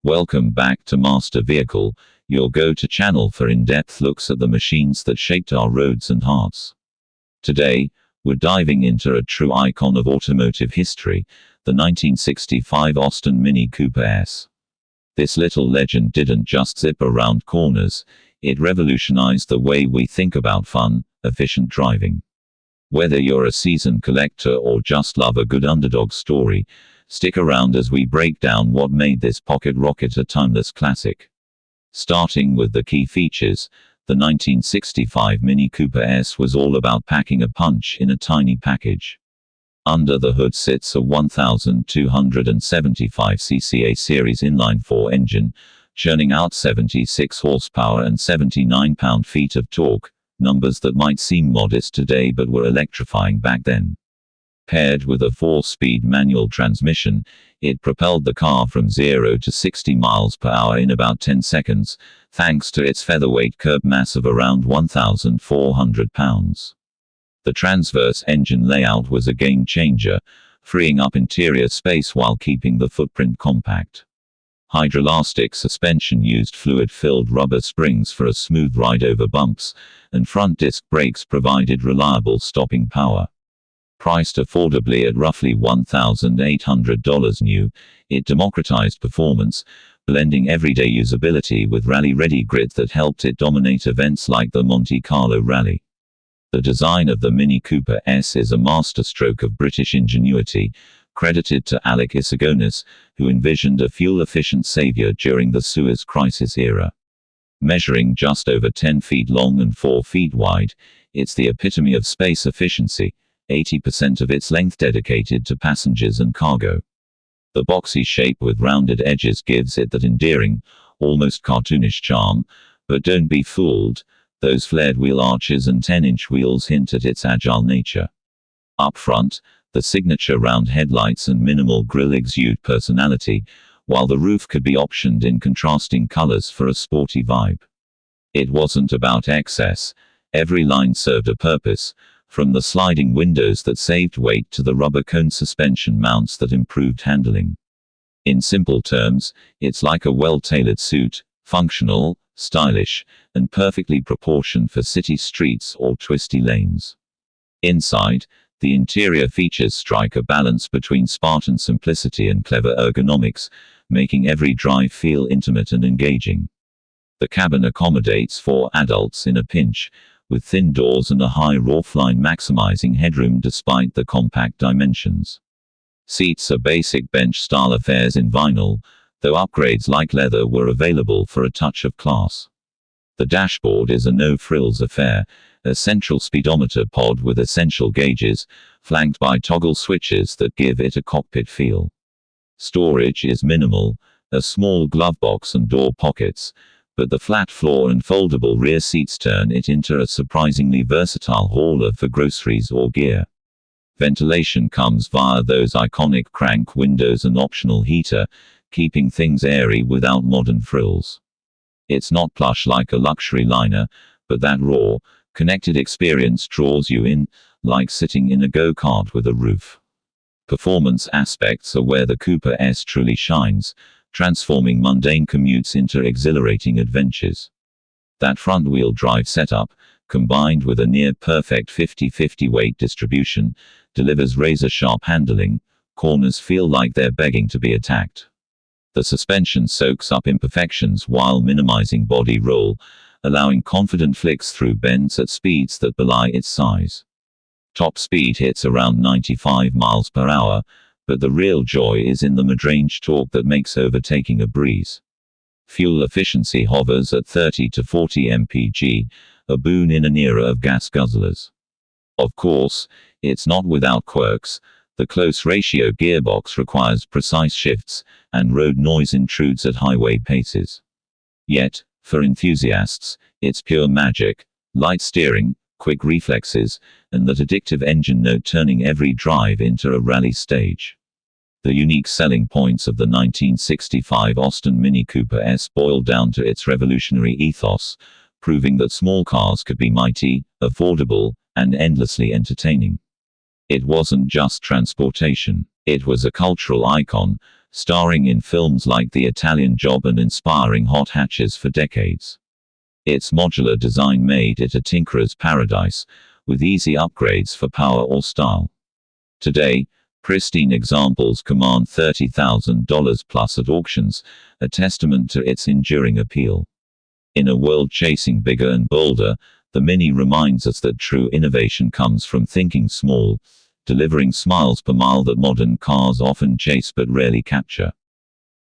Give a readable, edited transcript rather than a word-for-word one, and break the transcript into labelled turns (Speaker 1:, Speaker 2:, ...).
Speaker 1: Welcome back to Master Vehicle, your go-to channel for in-depth looks at the machines that shaped our roads and hearts. Today, we're diving into a true icon of automotive history, the 1965 Austin Mini Cooper S. This little legend didn't just zip around corners, it revolutionized the way we think about fun, efficient driving. Whether you're a seasoned collector or just love a good underdog story, stick around as we break down what made this pocket rocket a timeless classic. Starting with the key features, the 1965 Mini Cooper S was all about packing a punch in a tiny package. Under the hood sits a 1,275cc A-Series inline-4 engine, churning out 76 horsepower and 79 pound-feet of torque, numbers that might seem modest today but were electrifying back then. Paired with a 4-speed manual transmission, it propelled the car from 0 to 60 miles per hour in about 10 seconds, thanks to its featherweight curb mass of around 1,400 pounds. The transverse engine layout was a game-changer, freeing up interior space while keeping the footprint compact. Hydroelastic suspension used fluid-filled rubber springs for a smooth ride over bumps, and front disc brakes provided reliable stopping power. Priced affordably at roughly $1,800 new, it democratized performance, blending everyday usability with rally-ready grit that helped it dominate events like the Monte Carlo Rally. The design of the Mini Cooper S is a masterstroke of British ingenuity, credited to Alec Issigonis, who envisioned a fuel-efficient savior during the Suez Crisis era. Measuring just over 10 feet long and 4 feet wide, it's the epitome of space efficiency, 80% of its length dedicated to passengers and cargo. The boxy shape with rounded edges gives it that endearing, almost cartoonish charm, but don't be fooled, those flared wheel arches and 10-inch wheels hint at its agile nature. Up front, the signature round headlights and minimal grille exude personality, while the roof could be optioned in contrasting colors for a sporty vibe. It wasn't about excess, every line served a purpose, from the sliding windows that saved weight to the rubber cone suspension mounts that improved handling. In simple terms, it's like a well-tailored suit, functional, stylish, and perfectly proportioned for city streets or twisty lanes. Inside, the interior features strike a balance between Spartan simplicity and clever ergonomics, making every drive feel intimate and engaging. The cabin accommodates 4 adults in a pinch, with thin doors and a high roofline maximizing headroom despite the compact dimensions. Seats are basic bench-style affairs in vinyl, though upgrades like leather were available for a touch of class. The dashboard is a no-frills affair, a central speedometer pod with essential gauges, flanked by toggle switches that give it a cockpit feel. Storage is minimal, a small glove box and door pockets, but the flat floor and foldable rear seats turn it into a surprisingly versatile hauler for groceries or gear. Ventilation comes via those iconic crank windows and optional heater, keeping things airy without modern frills. It's not plush like a luxury liner, but that raw, connected experience draws you in, like sitting in a go-kart with a roof. Performance aspects are where the Cooper S truly shines, transforming mundane commutes into exhilarating adventures. That front-wheel drive setup, combined with a near-perfect 50-50 weight distribution, delivers razor-sharp handling. Corners feel like they're begging to be attacked. The suspension soaks up imperfections while minimizing body roll, allowing confident flicks through bends at speeds that belie its size. Top speed hits around 95 miles per hour, but the real joy is in the mid-range torque that makes overtaking a breeze. Fuel efficiency hovers at 30 to 40 mpg, a boon in an era of gas guzzlers. Of course, it's not without quirks. The close ratio gearbox requires precise shifts, and road noise intrudes at highway paces. Yet, for enthusiasts, it's pure magic, light steering, quick reflexes, and that addictive engine note turning every drive into a rally stage. The unique selling points of the 1965 Austin Mini Cooper S boil down to its revolutionary ethos, proving that small cars could be mighty, affordable, and endlessly entertaining. It wasn't just transportation. It was a cultural icon, starring in films like The Italian Job and inspiring hot hatches for decades. Its modular design made it a tinkerer's paradise, with easy upgrades for power or style. Today, pristine examples command $30,000 plus at auctions, a testament to its enduring appeal. In a world chasing bigger and bolder, the Mini reminds us that true innovation comes from thinking small, delivering smiles per mile that modern cars often chase but rarely capture.